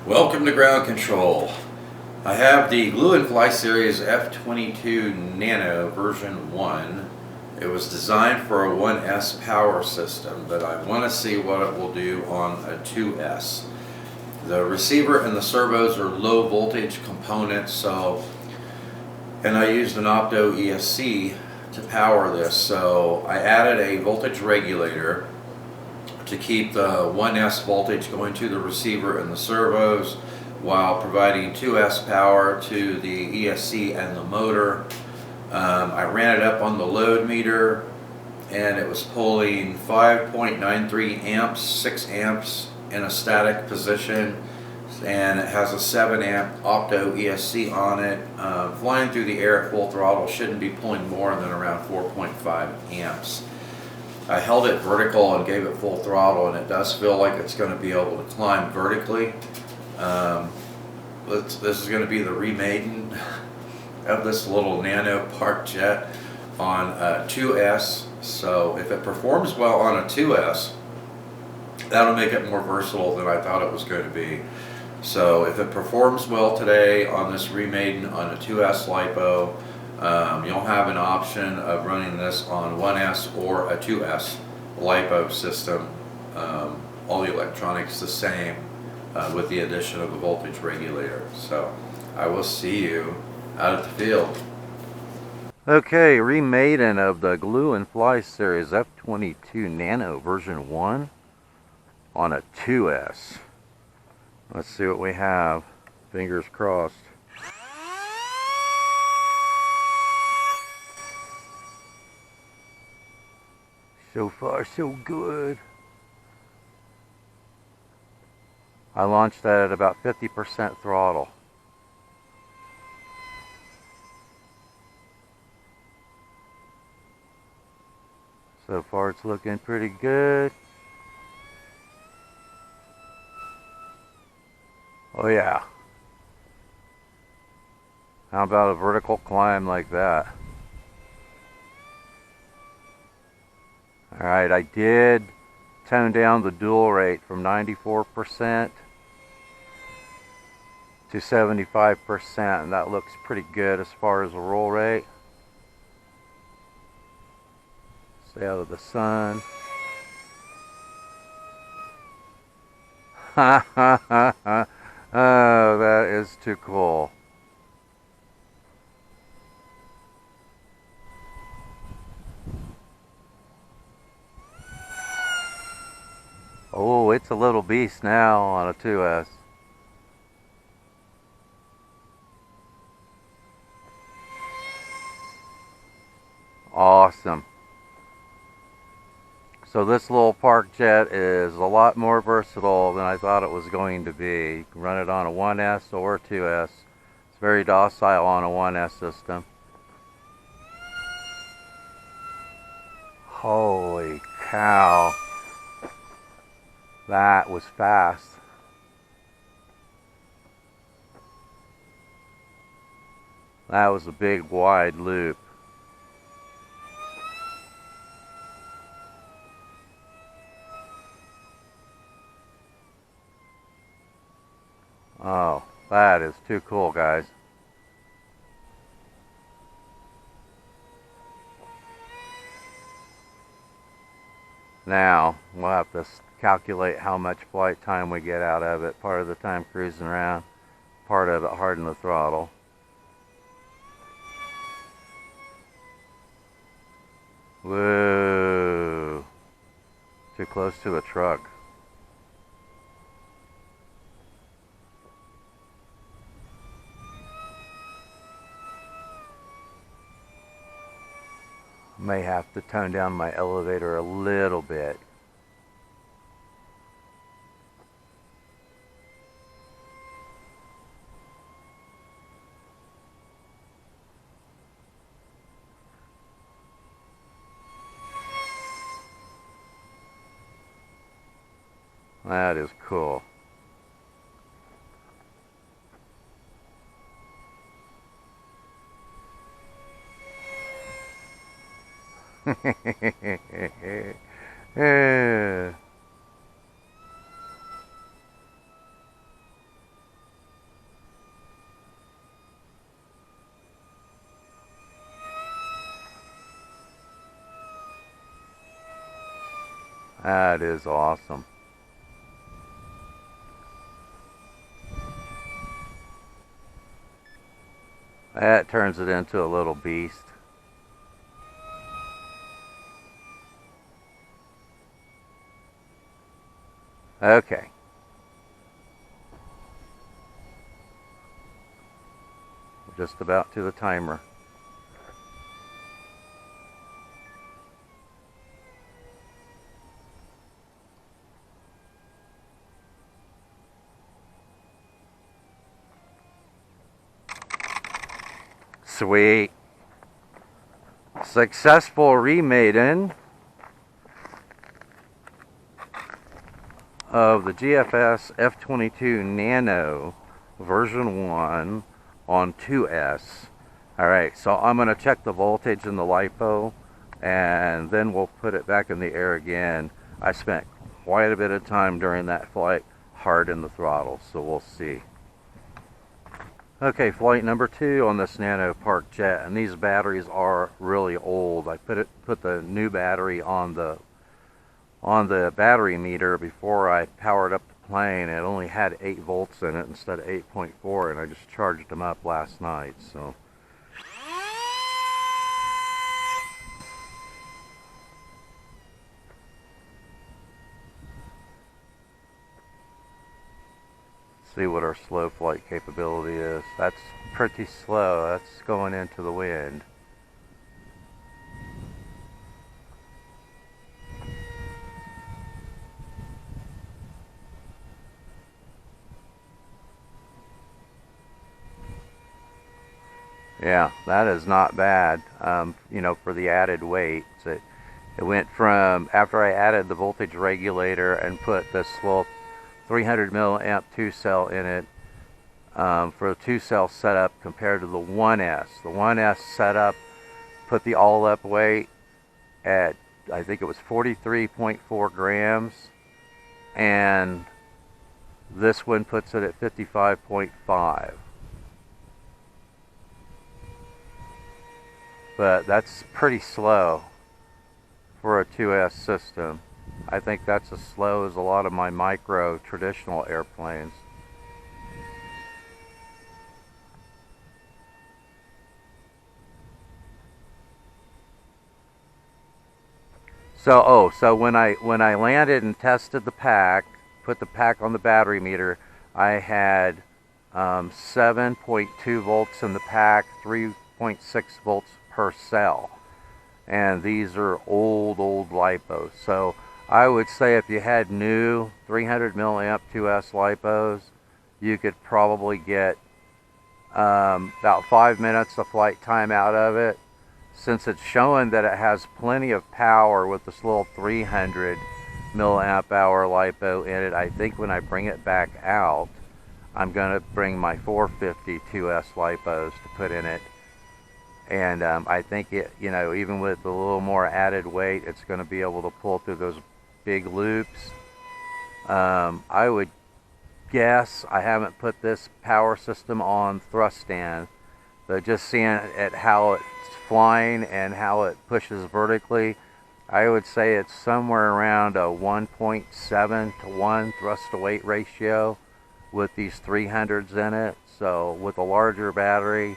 Welcome to Ground Control. I have the Glue and Fly Series F-22 Nano version 1. It was designed for a 1S power system, but I want to see what it will do on a 2S. The receiver and the servos are low voltage components, and I used an opto ESC to power this, so I added a voltage regulator to keep the 1S voltage going to the receiver and the servos while providing 2S power to the ESC and the motor. I ran it up on the load meter and it was pulling 5.93 amps, 6 amps in a static position, and it has a 7 amp opto ESC on it. Flying through the air at full throttle shouldn't be pulling more than around 4.5 amps. I held it vertical and gave it full throttle, and it does feel like it's going to be able to climb vertically. This is going to be the Re-Maiden of this little Nano Parkjet on 2S. So if it performs well on a 2S, that'll make it more versatile than I thought it was going to be. So if it performs well today on this Re-Maiden on a 2S LiPo, you'll have an option of running this on 1S or a 2S LiPo system. All the electronics the same with the addition of a voltage regulator. So I will see you out at the field. Okay, Re-Maiden of the Glue and Fly Series F-22 Nano version 1 on a 2S. Let's see what we have. Fingers crossed. So far, so good. I launched that at about 50% throttle. So far, it's looking pretty good. Oh yeah. How about a vertical climb like that? Alright, I did tone down the dual rate from 94% to 75%, and that looks pretty good as far as the roll rate. Stay out of the sun. Ha ha ha ha. Oh, that is too cool. Oh, it's a little beast now on a 2S. Awesome. So this little Parkjet is a lot more versatile than I thought it was going to be. You can run it on a 1S or a 2S. It's very docile on a 1S system. Holy cow. That was fast. That was a big wide loop. Oh, that is too cool, guys. Now, we'll have to calculate how much flight time we get out of it. Part of the time cruising around, part of it harding the throttle. Whoa. Too close to a truck. May have to tone down my elevator a little bit. That is cool. That is awesome. That turns it into a little beast. Okay. Just about to the timer. Sweet. Successful Re-Maiden of the GFS F-22 Nano version 1 on 2S. Alright, so I'm going to check the voltage in the LIPO and then we'll put it back in the air again. I spent quite a bit of time during that flight hard in the throttle, so we'll see. Okay, flight number 2 on this Nano Parkjet, and these batteries are really old. I put the new battery on the battery meter before I powered up the plane. It only had 8 volts in it instead of 8.4, and I just charged them up last night. So see what our slow flight capability is. That's pretty slow. That's going into the wind. Yeah, that is not bad, you know, for the added weight. It went from, after I added the voltage regulator and put this little 300 milliamp 2-cell in it for a 2-cell setup compared to the 1S. The 1S setup put the all-up weight at, I think it was 43.4 grams, and this one puts it at 55.5. But that's pretty slow for a 2S system. I think that's as slow as a lot of my micro traditional airplanes. So when I landed and tested the pack, put the pack on the battery meter, I had 7.2 volts in the pack, 3.6 volts per cell, and these are old LiPos. So I would say if you had new 300 milliamp 2S LiPos, you could probably get about 5 minutes of flight time out of it. Since it's showing that it has plenty of power with this little 300 milliamp hour LiPo in it, I think when I bring it back out, I'm going to bring my 450 2S LiPos to put in it. And I think it, you know, even with a little more added weight, it's going to be able to pull through those big loops. I would guess, I haven't put this power system on thrust stand, but just seeing at how it's flying and how it pushes vertically, I would say it's somewhere around a 1.7 to 1 thrust to weight ratio with these 300s in it. So with a larger battery,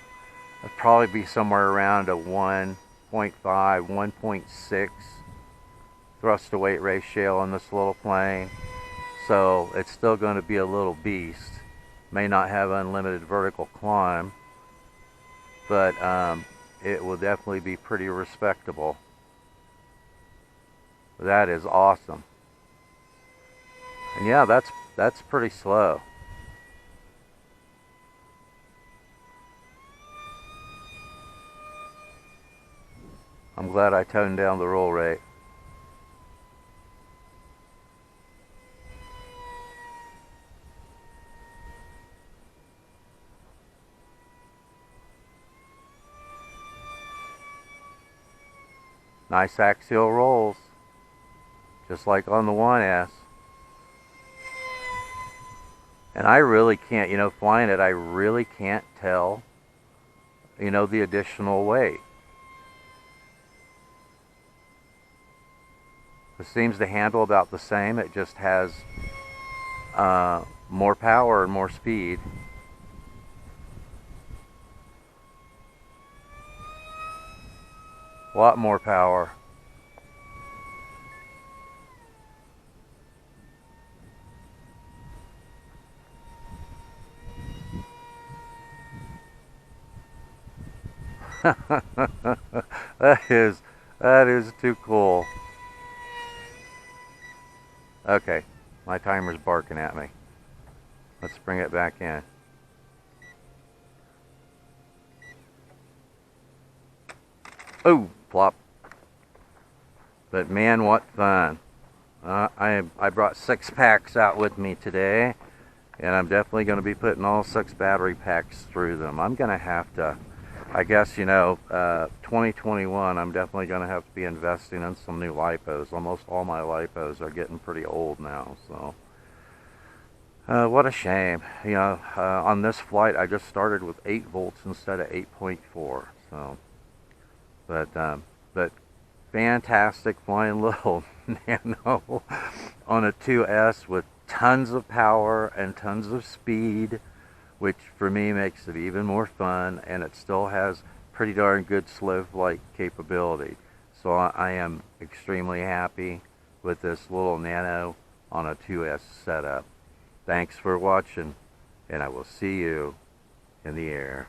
it'd probably be somewhere around a 1.5, 1.6 thrust to weight ratio on this little plane. So it's still going to be a little beast. May not have unlimited vertical climb, but it will definitely be pretty respectable. That is awesome. And yeah, that's pretty slow. I'm glad I toned down the roll rate. Nice axial rolls, just like on the 1S. And I really can't, you know, flying it, I really can't tell, you know, the additional weight. It seems to handle about the same. It just has more power and more speed. A lot more power. that is too cool. Okay, my timer's barking at me. Let's bring it back in. Oh, plop. But man, what fun. I brought 6 packs out with me today, and I'm definitely going to be putting all 6 battery packs through them. I'm going to have to, I guess, 2021, I'm definitely going to have to be investing in some new LIPOs. Almost all my LIPOs are getting pretty old now, so. What a shame. On this flight, I just started with 8 volts instead of 8.4, so. But fantastic flying little Nano on a 2S with tons of power and tons of speed, which for me makes it even more fun, and it still has pretty darn good slow flight capability. So I am extremely happy with this little Nano on a 2S setup. Thanks for watching, and I will see you in the air.